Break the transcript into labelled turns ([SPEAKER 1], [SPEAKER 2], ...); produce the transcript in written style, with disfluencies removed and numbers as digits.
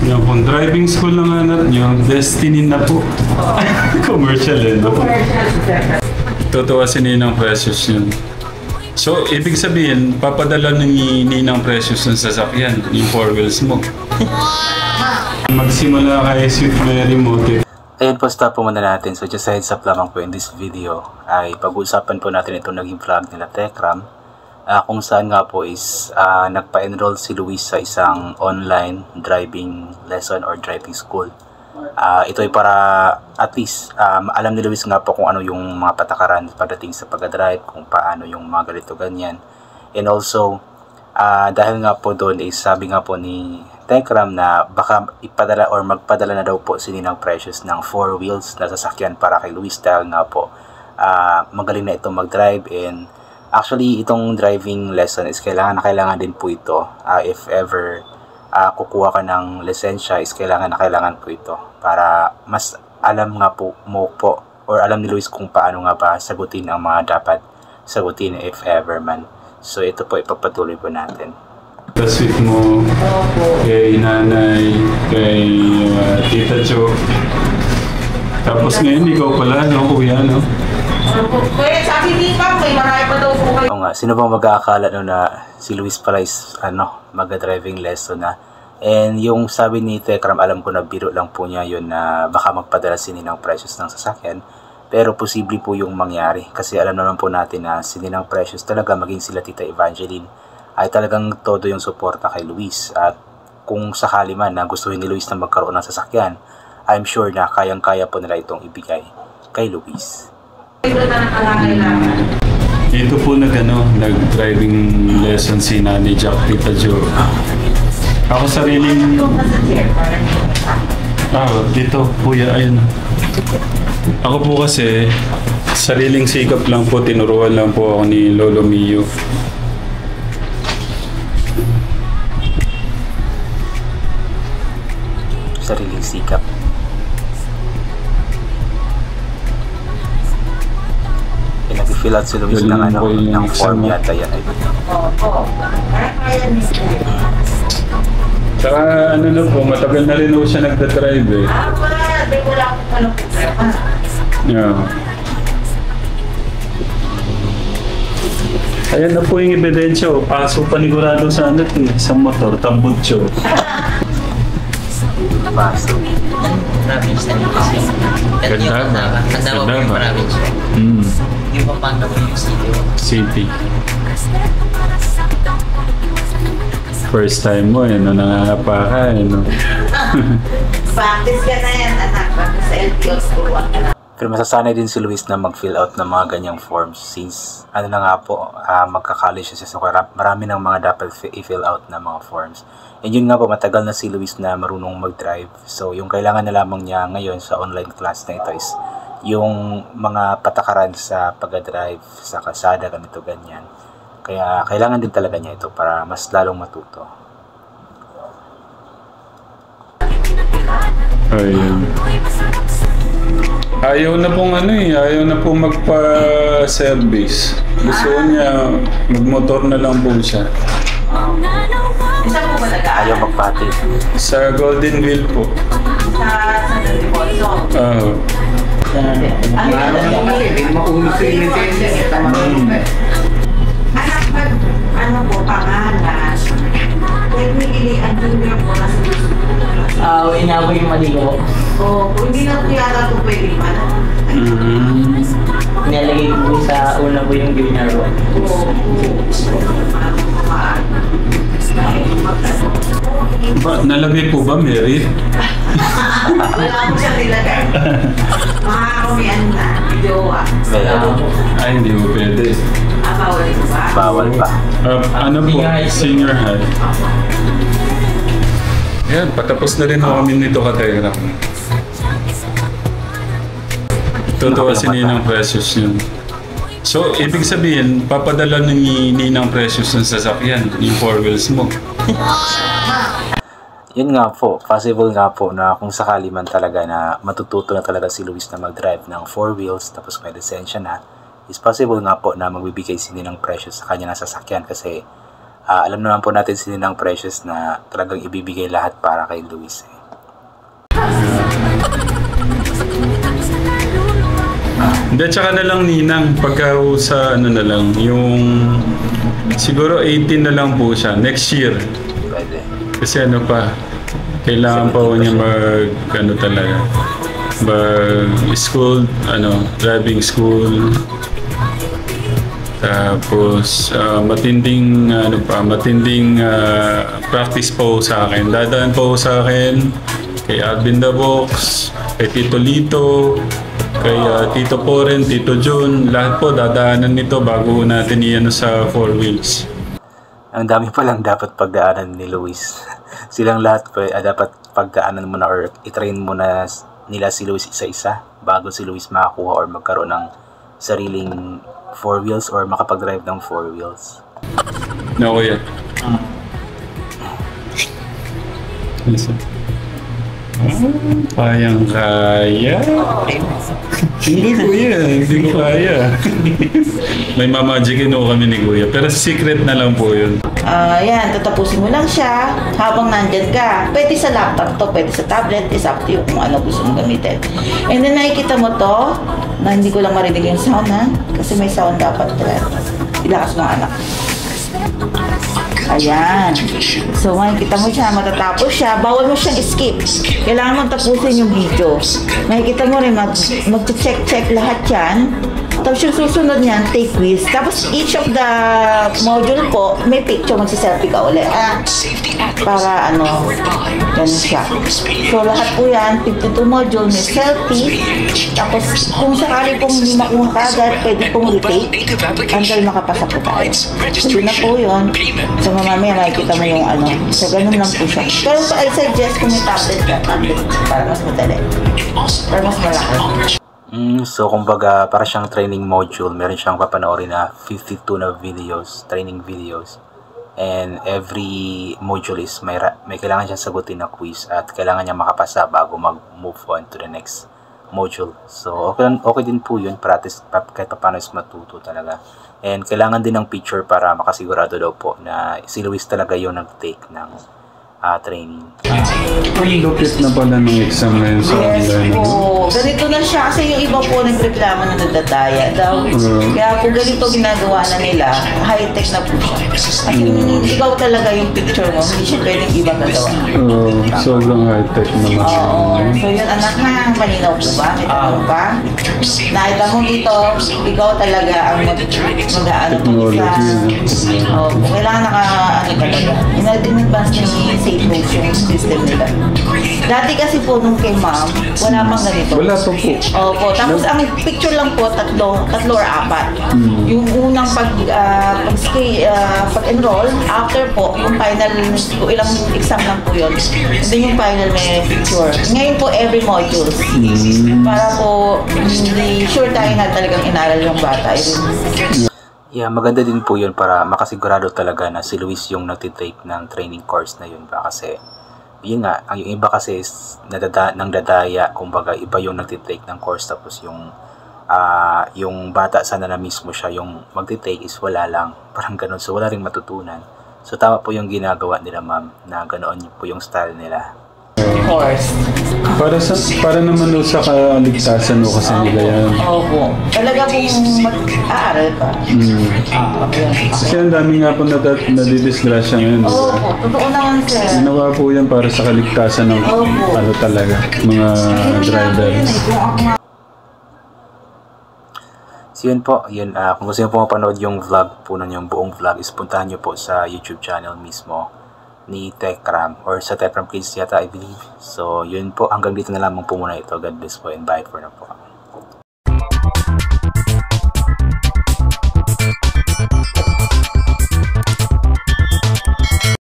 [SPEAKER 1] Yung kung driving school na nga natin, yung Destiny na po. Commercial eh, no? Totoo si Ninang Precious yun. So, ibig sabihin, papadala ni Ninang Precious ng sasakyan, yung 4 wheels mo. Magsimula kay Sweet Mary mo.
[SPEAKER 2] Ayun po, stop po muna natin. So, just a heads up lamang po in this video ay pag-uusapan po natin itong naging vlog nila Tekram. Kung saan nga po is nagpa-enroll si Luis sa isang online driving lesson or driving school. Ito ay para at least alam ni Luis nga po kung ano yung mga patakaran pagdating sa pag-drive, kung paano yung mga ganito ganyan. And also, dahil nga po doon is sabi nga po ni Tekram na baka ipadala or magpadala na daw po si Ninang Precious ng 4 wheels na sasakyan para kay Luis dahil nga po magaling na ito mag-drive. And actually itong driving lesson is kailangan din po ito if ever kukuha ka ng lisensya is kailangan po ito para mas alam nga po mo po or alam ni Luis kung paano nga ba sagutin ang mga dapat sagutin if ever man. So ito po ipagpatuloy po natin.
[SPEAKER 1] Sweet mo kay nanay, kay Tita Jo. Tapos ngayon ikaw pala, no, kuya, no?
[SPEAKER 3] Kuya, sabi di ba, may marami pa daw po kayo.
[SPEAKER 2] Oo nga, sino bang mag-aakala no na si Luis pala is mag-driving lesson na. And yung sabi ni Tekram, alam ko na biro lang po niya yun na baka magpadala si Ninang Precious ng sasakyan. Pero posible po yung mangyari kasi alam naman po natin na si Ninang Precious talaga maging sila Tita Evangeline ay talagang todo yung suporta kay Luis. At kung sakali man na gustuhin ni Luis na magkaroon ng sasakyan, I'm sure na kayang-kaya po nila itong ibigay kay Luis.
[SPEAKER 1] Dito po nag-driving lesson si Nanay Jack, Tita Jo. Ako sariling... dito, kuya, ayun. Ako po kasi, sariling sikap lang po, tinuruan lang po ako ni Lolo Mio.
[SPEAKER 2] Sariling sikap. Nag-fill out si Luis ng form yata yan.
[SPEAKER 1] Saka na po, matagal na rin ako siya nagdadrive eh. Yeah. Ayan na po yung ebidensya. Paso panigurado sa sa motor, tambutso.
[SPEAKER 2] Paso.
[SPEAKER 4] Province na kasi.
[SPEAKER 1] Ganda ba?
[SPEAKER 4] Ganda ba po yung province? Yung Pampanga po yung city.
[SPEAKER 1] First time mo eh, nangangapa ka eh, no?
[SPEAKER 3] Practice ka na yan, anak. Practice sa LTO school ka na.
[SPEAKER 2] Pero masasanay din si Luis na mag-fill out ng mga ganyang forms since na nga po, magka-college siya so marami ng mga dapat i-fill out na mga forms. And yun nga po, matagal na si Luis na marunong mag-drive. So yung kailangan na lamang niya ngayon sa online class na ito is yung mga patakaran sa pag-drive sa kalsada, ganito ganyan. Kaya kailangan din talaga niya ito para mas lalong matuto.
[SPEAKER 1] Ayun. Ayaw na pong ayaw na pong magpa-service. Gusto niya, magmotor na lang po siya.
[SPEAKER 3] Saan po ba nag-aaral?
[SPEAKER 2] Ayaw magpati.
[SPEAKER 1] Sa Golden Wheel po.
[SPEAKER 3] Sa Deporto. Ano po, pangalan? Technically, ang junior po na sa
[SPEAKER 4] Inaboy yung mali ko.
[SPEAKER 3] hindi na po yata po pwede pa na.
[SPEAKER 4] Nilalagay ko po sa una po yung junior ko.
[SPEAKER 1] Nalagay po ba, Mary?
[SPEAKER 3] Wala po siya nilagay. Makakumian na. Jowa.
[SPEAKER 1] Ay, hindi mo pwede.
[SPEAKER 3] Bawal po ba?
[SPEAKER 2] Bawal pa.
[SPEAKER 1] Ano po? Senior high. Yan, patapos na rin kami nito katera. Totoo si Ninang Precious yun. So, ibig sabihin, papadala ni Ninang Precious ng sasakyan, yung 4 wheels mo.
[SPEAKER 2] Yun nga po, possible nga po na kung sakali man talaga na matututo na talaga si Luis na mag-drive ng 4 wheels tapos may lisensya na, is possible nga po na magbibigay si Ninang Precious sa kanya ng sasakyan kasi Alam naman po natin si Ninang Precious na talagang ibibigay lahat para kay Luis.
[SPEAKER 1] Hindi, tsaka na lang Ninang, pagka sa ano na lang, yung siguro 18 na lang po siya, next year.
[SPEAKER 2] Pwede.
[SPEAKER 1] Kasi ano pa, kailangan pa po niya ano talaga, school, driving school. Tapos, matinding practice po sa akin. Dadaan po sa akin kay Alvin the Box, kay Tito Lito, kay Tito Poren, Tito Jun, lahat po dadaanan nito bago natin iyan sa 4 wheels.
[SPEAKER 2] Ang dami pa lang dapat pagdaanan ni Luis. Silang lahat po dapat pagdaanan mo na or itrain mo na nila si Luis isa-isa bago si Luis makakuha or magkaroon ng sariling 4 wheels or makapag-drive ng 4 wheels.
[SPEAKER 1] No, kuya. Listen. Kayang kaya. Hindi kuya, hindi ko kaya. May mamagicin ko kami ni kuya. Pero secret na lang po yun.
[SPEAKER 3] Yan, tatapusin mo lang siya habang nandyan ka. Pwede sa laptop to, pwede sa tablet, is up to you kung ano gusto mong gamitin. And then nakikita mo to, na hindi ko lang marinig yung sound ha, kasi may sound dapat ilakas mo anak. Ayan. So, makikita mo siya, matatapos siya. Bawal mo siyang skip. Kailangan mo tapusin yung video. Makikita mo rin, mag-check lahat yan. Tapos yung susunod niyan, take quiz. Tapos each of the module po, may picture, magsiselfie ka ulit. Para ganun siya. So, lahat po yan, 52 module, may selfie. Tapos, kung sakali pong hindi makuha ka agad, pwede pong retake until makapasa po tayo. So, yun na po yun. So, mamaya makikita mo yung So, ganun lang po siya. Pero I suggest kung may tablet ka, para mas madali. Para mas malaki.
[SPEAKER 2] So, kumbaga, para siyang training module, meron siyang papanoorin na 52 na videos, training videos. And every module is may kailangan siyang sagutin na quiz at kailangan niya makapasa bago mag-move on to the next module. So, okay din po yun, practice kahit paano is matuto talaga. And kailangan din ng picture para makasigurado daw po na si Luis talaga yung nag-take ng training.
[SPEAKER 1] Ang lupit na pala ng exam ngayon sa
[SPEAKER 3] Yes
[SPEAKER 1] online.
[SPEAKER 3] po. Ganito na siya kasi yung iba po nagreklamo na nagdataya daw. Kaya po ganito ginagawa na nila, high-tech na po siya. Kasi ikaw talaga yung picture mo, hindi siya pwedeng iba gagawa.
[SPEAKER 1] Sobrang high-tech naman.
[SPEAKER 3] Oo. So yun anak ha, malinaw po ba? May tanong pa? Nakita mo dito, ikaw talaga ang mag-ano po sa... Kailangan talaga. In-advance ni safe motion system nila. Dati kasi po nung kay ma'am, wala pang ganito.
[SPEAKER 1] Wala pa po.
[SPEAKER 3] Opo. Tapos ang picture lang po, tatlo or apat. Yung unang pag-enroll, after po, yung final, ilang exam lang po yun. And then yung final may picture. Ngayon po, every modules. Para po, hindi sure tayo na talagang inaral yung bata.
[SPEAKER 2] Yeah, maganda din po yun para makasigurado talaga na si Luis yung nagtitake ng training course na yun ba kasi yun nga, yung iba kasi is nangdadaya, kumbaga iba yung nagtitake ng course tapos yung bata sana na mismo siya yung magtitake is wala lang, parang ganun, so wala ring matutunan. So tama po yung ginagawa nila ma'am na ganoon po yung style nila.
[SPEAKER 3] Course.
[SPEAKER 1] Para naman sa kaligtasan kasi nila yan.
[SPEAKER 3] Opo. Talaga pong mag-aaral ka.
[SPEAKER 1] Kasi ang dami nga po nadidisgrasya ngayon.
[SPEAKER 3] Opo. Totoo naman sir.
[SPEAKER 1] Ginawa po yan para sa kaligtasan ng talaga, mga drivers.
[SPEAKER 2] So yun po, kung gusto nyo po mapanood yung vlog po na yung buong vlog is puntahan nyo po sa YouTube channel mismo ni Tekram or sa Tekram Kids yata I believe. So yun po, hanggang dito na lamang po muna ito. God bless po and bye for now po.